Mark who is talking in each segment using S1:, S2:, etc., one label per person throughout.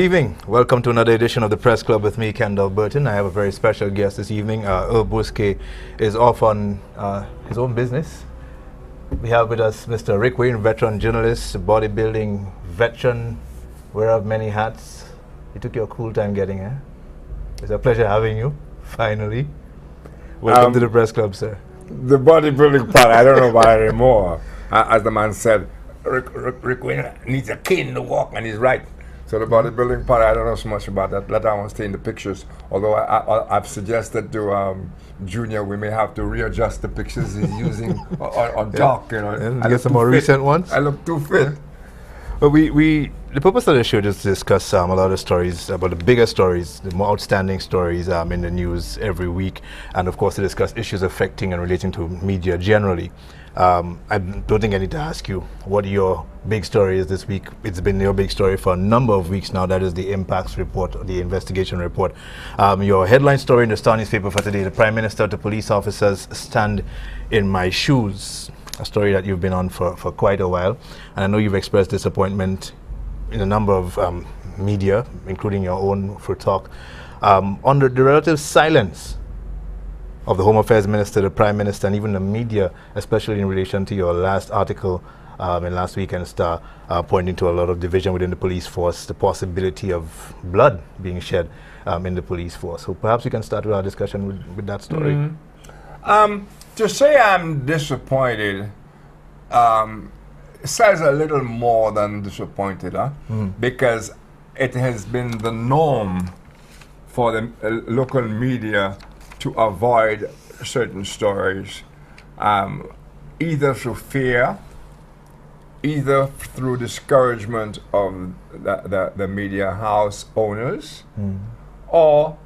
S1: Good evening. Welcome to another edition of the Press Club with me, Kendall Burton. I have a very special guest this evening. Herb Bousquet is off on his own business. We have with us Mr. Rick Wayne, veteran journalist, bodybuilding veteran, wearer of many hats. You took your cool time getting here. It's a pleasure having you, finally. Welcome to the Press Club, sir.
S2: The bodybuilding part, I don't know about it anymore. As the man said, Rick Wayne needs a cane to walk, and he's right. So the bodybuilding part, I don't know so much about that. Let that one stay in the pictures. Although I've suggested to Junior we may have to readjust the pictures he's using on doc. You know,
S1: and get some more recent ones.
S2: I look too fit.
S1: But the purpose of the show is to discuss a lot of stories, about the bigger stories, the more outstanding stories in the news every week, and of course to discuss issues affecting and relating to media generally. I don't think I need to ask you what your big story is this week. It's been your big story for a number of weeks now. That is the impacts report, the investigation report. Your headline story in the Star newspaper for today: the Prime Minister to police officers stand in my shoes. A story that you've been on for quite a while, and I know you've expressed disappointment in a number of media, including your own, for talk, on the relative silence of the Home Affairs Minister, the Prime Minister, and even the media, especially in relation to your last article in last weekend's Star, pointing to a lot of division within the police force, the possibility of blood being shed in the police force. So perhaps we can start with our discussion with that story.
S2: Mm-hmm. To say I'm disappointed says a little more than disappointed, because it has been the norm for the local media to avoid certain stories, either through fear, either through discouragement of the media house owners, or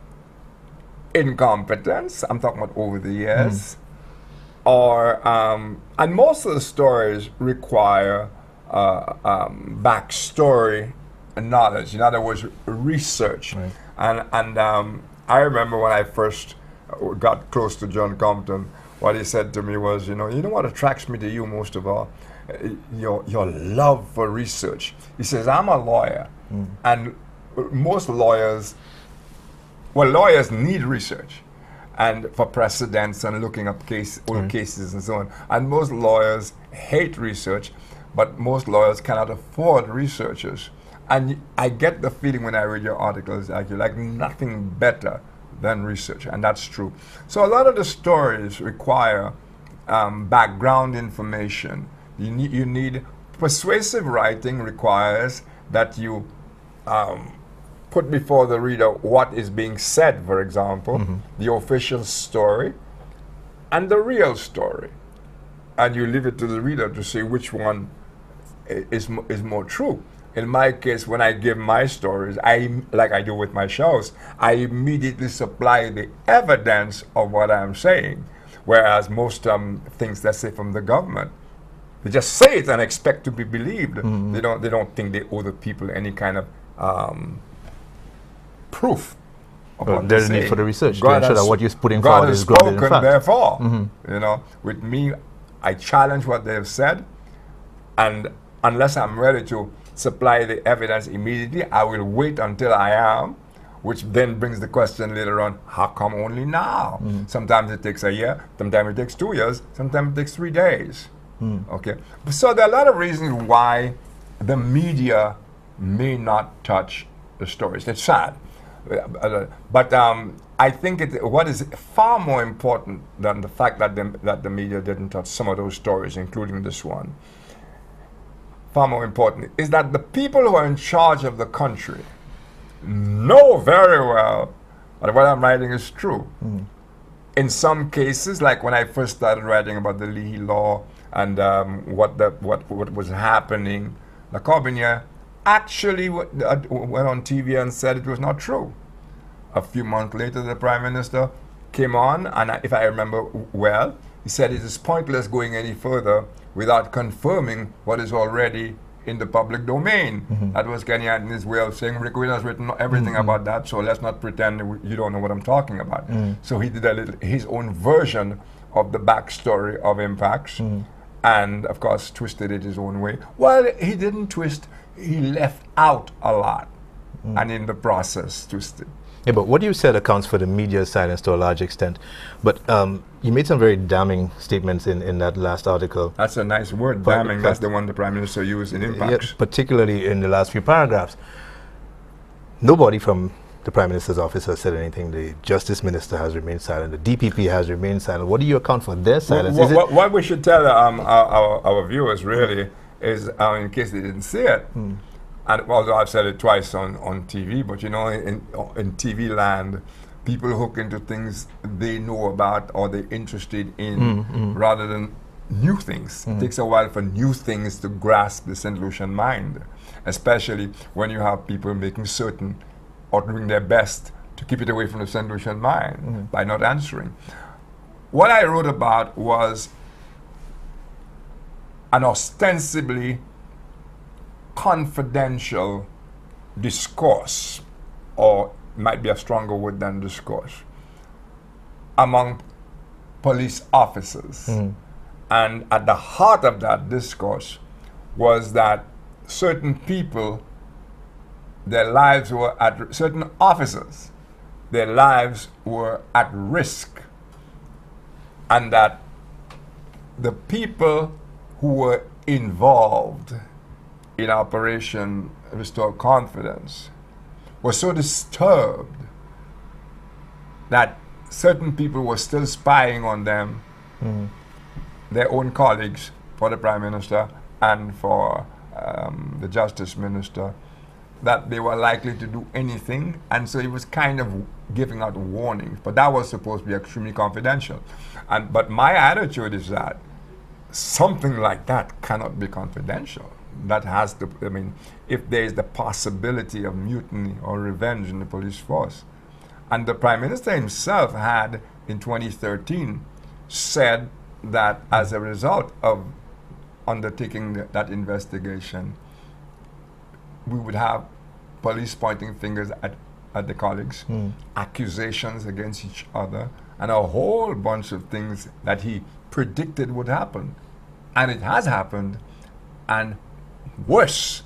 S2: incompetence. I'm talking about over the years. Or and most of the stories require backstory and knowledge. In other words, research.
S1: Right.
S2: And I remember when I first got close to John Compton, what he said to me was, you know what attracts me to you most of all, your love for research. He says, I'm a lawyer, and most lawyers need research, and for precedents and looking up old cases and so on. And most lawyers hate research, but most lawyers cannot afford researchers. And I get the feeling when I read your articles that you like nothing better than research, and that's true. So a lot of the stories require background information. You need persuasive writing requires that you put before the reader what is being said, for example, the official story and the real story. And you leave it to the reader to see which one is more true. In my case, when I give my stories, like I do with my shows, I immediately supply the evidence of what I'm saying. Whereas most things, let's say from the government, they just say it and expect to be believed. They don't think they owe the people any kind of proof.
S1: Well, there's a need for the research to
S2: God
S1: ensure
S2: has-
S1: that what you're putting
S2: God
S1: forward
S2: has
S1: is grounded in
S2: spoken,
S1: fact.
S2: therefore, with me, I challenge what they've said, and unless I'm ready to supply the evidence immediately, I will wait until I am, which then brings the question later on, how come only now? Sometimes it takes a year, sometimes it takes 2 years, sometimes it takes 3 days. Okay, so there are a lot of reasons why the media may not touch the stories. It's sad. But I think what is far more important than the fact that the media didn't touch some of those stories, including this one, far more important, is that the people who are in charge of the country know very well that what I'm writing is true. In some cases, like when I first started writing about the Leahy Law and what was happening, the Corbinier actually went on TV and said it was not true. A few months later, the Prime Minister came on, and if I remember well, he said it is pointless going any further without confirming what is already in the public domain. That was Kenny Anthony's way of saying, Rick Wayne has written everything about that, so let's not pretend you don't know what I'm talking about. So he did his own version of the backstory of Impacts, and of course twisted it his own way. Well, he didn't twist, he left out a lot. and in the process twisted.
S1: Yeah, but what you said accounts for the media's silence to a large extent. But you made some very damning statements in that last article.
S2: That's a nice word,
S1: But-
S2: damning. That's the one the Prime Minister used in
S1: Yeah,
S2: Impacts.
S1: particularly in the last few paragraphs. Nobody from the Prime Minister's office has said anything. The Justice Minister has remained silent. The DPP has remained silent. What do you account for their silence? Is it-
S2: What we should tell our viewers really is, in case they didn't see it, and although I've said it twice on TV, but you know, in TV land, people hook into things they know about or they're interested in rather than new things. It takes a while for new things to grasp the St. Lucian mind, especially when you have people making certain or doing their best to keep it away from the St. Lucian mind by not answering. What I wrote about was an ostensibly confidential discourse, or might be a stronger word than discourse, among police officers. And at the heart of that discourse was that certain people, their lives were at certain officers, their lives were at risk, and that the people who were involved in Operation Restore Confidence were so disturbed that certain people were still spying on them, their own colleagues, for the Prime Minister and for the Justice Minister, that they were likely to do anything. And so he was kind of giving out warnings, but that was supposed to be extremely confidential. But my attitude is that something like that cannot be confidential. That has to, I mean, if there is the possibility of mutiny or revenge in the police force. And the Prime Minister himself had, in 2013, said that as a result of undertaking that investigation, we would have police pointing fingers at the colleagues, accusations against each other, and a whole bunch of things that he predicted would happen. And it has happened, and worse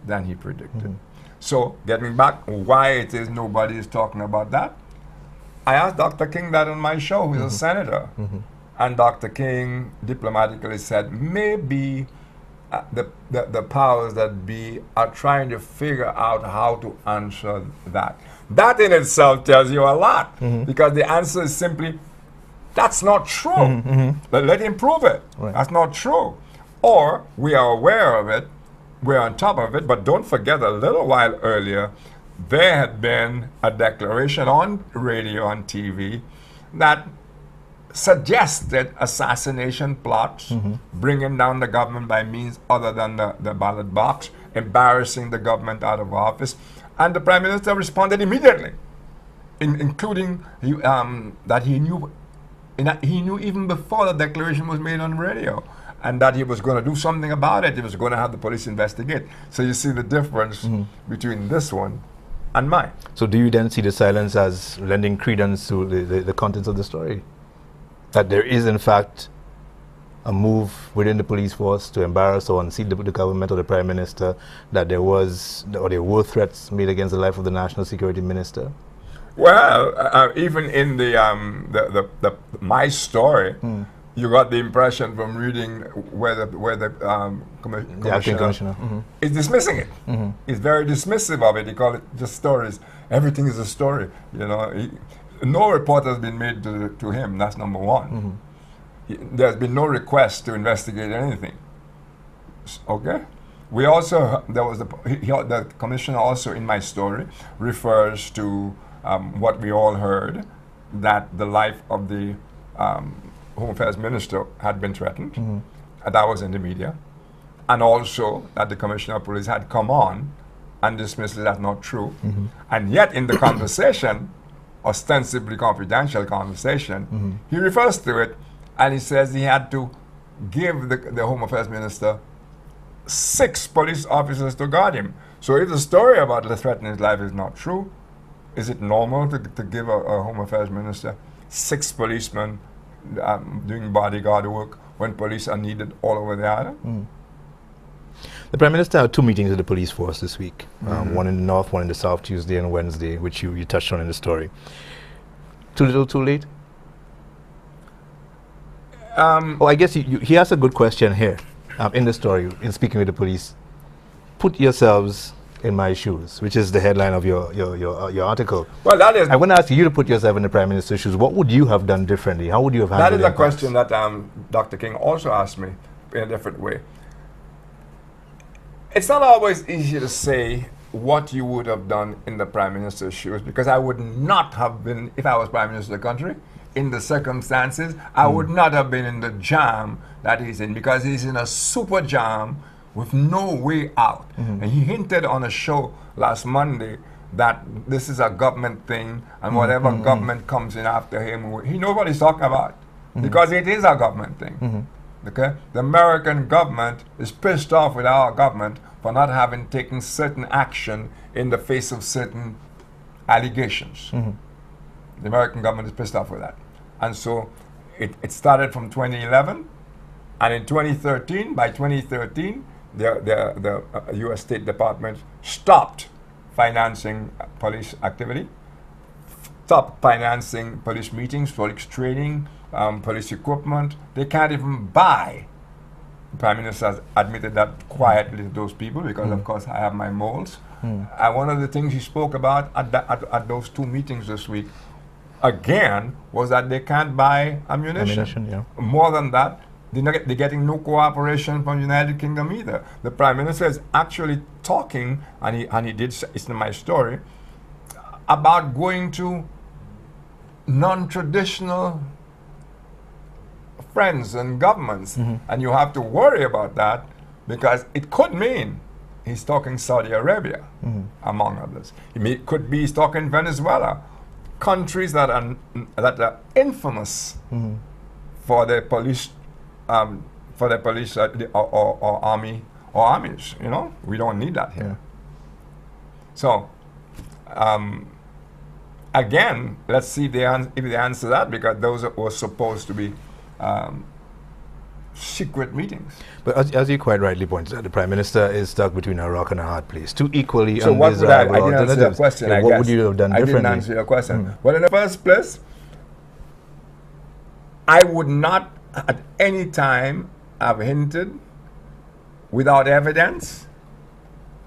S2: than he predicted. So, getting back, why it is nobody is talking about that, I asked Dr. King that on my show, who's a senator. And Dr. King diplomatically said, maybe the powers that be are trying to figure out how to answer that. That in itself tells you a lot, because the answer is simply, that's not true. Let him prove it.
S1: Right.
S2: That's not true. Or we are aware of it, we're on top of it, but don't forget, a little while earlier, there had been a declaration on radio and TV that suggested assassination plots, bringing down the government by means other than the ballot box, embarrassing the government out of office. And the Prime Minister responded immediately, including that he knew even before the declaration was made on radio, and that he was going to do something about it. He was going to have the police investigate. So you see the difference between this one and mine.
S1: So do you then see the silence as lending credence to the contents of the story? That there is, in fact, a move within the police force to embarrass or unseat the government or the Prime Minister, that there were threats made against the life of the National Security Minister?
S2: Well, even in my story, you got the impression from reading where the
S1: acting
S2: commissioner
S1: commissioner
S2: is dismissing it. He's very dismissive of it. He called it just stories. Everything is a story. You know, no report has been made to him. That's number one. There's been no request to investigate anything. Okay. We also the commissioner also in my story refers to what we all heard, that the life of the Home Affairs Minister had been threatened. That was in the media. And also that the Commissioner of Police had come on and dismissed it as not true. And yet in the conversation, ostensibly confidential conversation, he refers to it and he says he had to give the Home Affairs Minister 6 police officers to guard him. So if the story about the threat in his life is not true, is it normal to give a Home Affairs Minister 6 policemen doing bodyguard work when police are needed all over the island?
S1: The Prime Minister had 2 meetings with the police force this week. One in the north, one in the south, Tuesday and Wednesday, which you touched on in the story. Too little, too late? I guess he has a good question here in the story, in speaking with the police. Put yourselves in my shoes, which is the headline of your article.
S2: Well, that is...
S1: I want to ask you to put yourself in the Prime Minister's shoes. What would you have done differently? How would you have handled
S2: That is a
S1: impacts?
S2: question that Dr. King also asked me in a different way. It's not always easy to say what you would have done in the Prime Minister's shoes, because I would not have been, if I was Prime Minister of the country, in the circumstances, I would not have been in the jam that he's in, because he's in a super jam with no way out. And he hinted on a show last Monday that this is a government thing, and whatever government comes in after him, he knows what he's talking about, because it is a government thing. Okay? The American government is pissed off with our government for not having taken certain action in the face of certain allegations. The American government is pissed off with that. And so it started from 2011, and in 2013, by 2013, the U.S. State Department stopped financing police activity, stopped financing police meetings, police training, police equipment. They can't even buy. The Prime Minister has admitted that quietly to those people, because of course I have my moles. And one of the things he spoke about at those 2 meetings this week, again, was that they can't buy ammunition. More than that, they're getting no cooperation from the United Kingdom either. The Prime Minister is actually talking, and he did, it's in my story, about going to non-traditional friends and governments. And you have to worry about that, because it could mean he's talking Saudi Arabia, among others. It could be he's talking Venezuela, countries that are infamous for their police, or army or armies. You know, we don't need that here. So, again, let's see if they answer that, because those were supposed to be secret meetings.
S1: But as you quite rightly pointed out, the Prime Minister is stuck between a rock and a hard place. 2 equally
S2: so what would I
S1: undesirable
S2: didn't answer your
S1: alternatives.
S2: question,
S1: Yeah,
S2: I
S1: what
S2: guess.
S1: would you have done
S2: I
S1: differently?
S2: didn't answer your question. Well, in the first place, I would not at any time have hinted, without evidence,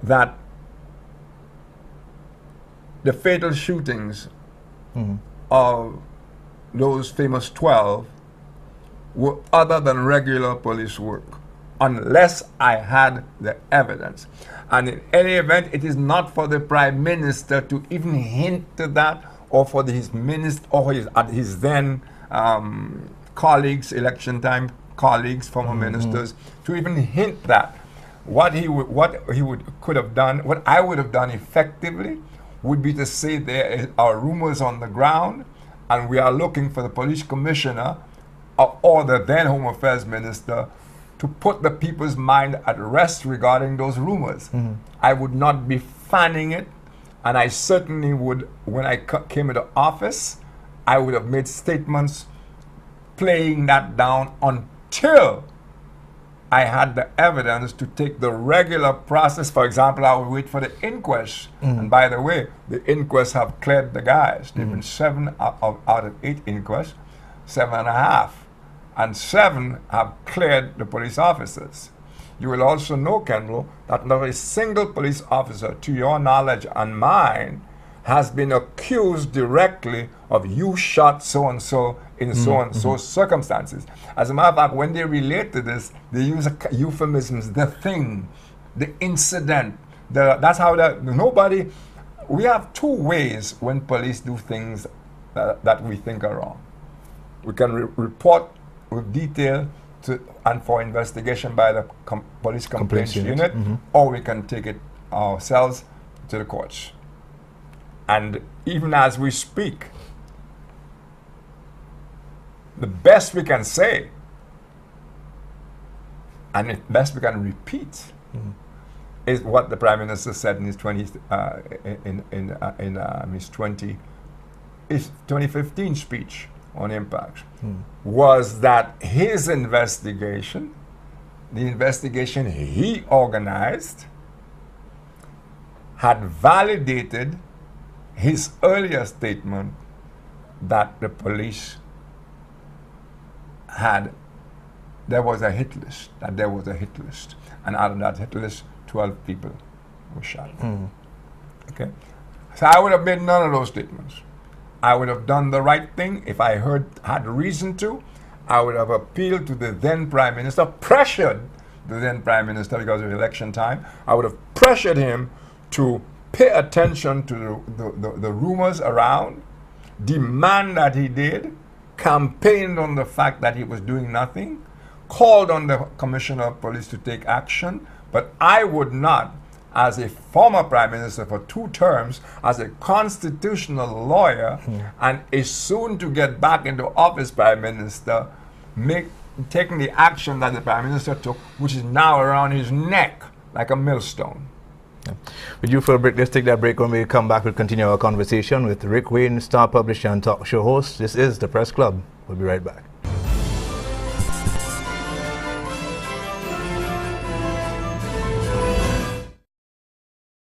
S2: that the fatal shootings of those famous 12 were other than regular police work, unless I had the evidence. And in any event, it is not for the Prime Minister to even hint to that, or for his minister, or his then colleagues, election time colleagues, former ministers, to even hint that. What he could have done, what I would have done effectively, would be to say there are rumors on the ground, and we are looking for the police commissioner or the then Home Affairs Minister to put the people's mind at rest regarding those rumors. I would not be fanning it, and I certainly would, when I came into office, I would have made statements playing that down until I had the evidence to take the regular process. For example, I would wait for the inquest. And by the way, the inquests have cleared the guys. There have been 7 out of 8 inquests, 7.5. And 7 have cleared the police officers. You will also know, Kendall, that not a single police officer, to your knowledge and mine, has been accused directly of you shot so-and-so in so-and-so circumstances. As a matter of fact, when they relate to this, they use euphemisms, the thing, the incident. That's how nobody... We have 2 ways when police do things that we think are wrong. We can report with detail and for investigation by the police complaints unit, or we can take it ourselves to the courts. And even as we speak, the best we can say, and the best we can repeat, is what the Prime Minister said in his 2015 speech on impact, was that his investigation the investigation he organized had validated his earlier statement that the police there was a hit list, and out of that hit list, 12 people were shot. Okay, so I would have made none of those statements. I would have done the right thing if I had reason to. I would have appealed to the then Prime Minister, pressured the then Prime Minister because of election time. I would have pressured him to pay attention to the rumors around, demand that he did, campaigned on the fact that he was doing nothing, called on the Commissioner of Police to take action, but I would not, as a former Prime Minister for 2 terms, as a constitutional lawyer, and a soon to get back into office Prime Minister, taking the action that the Prime Minister took, which is now around his neck like a millstone.
S1: Yeah. With you for a break, let's take that break. When we come back, we'll continue our conversation with Rick Wayne, star publisher and talk show host. This is The Press Club. We'll be right back.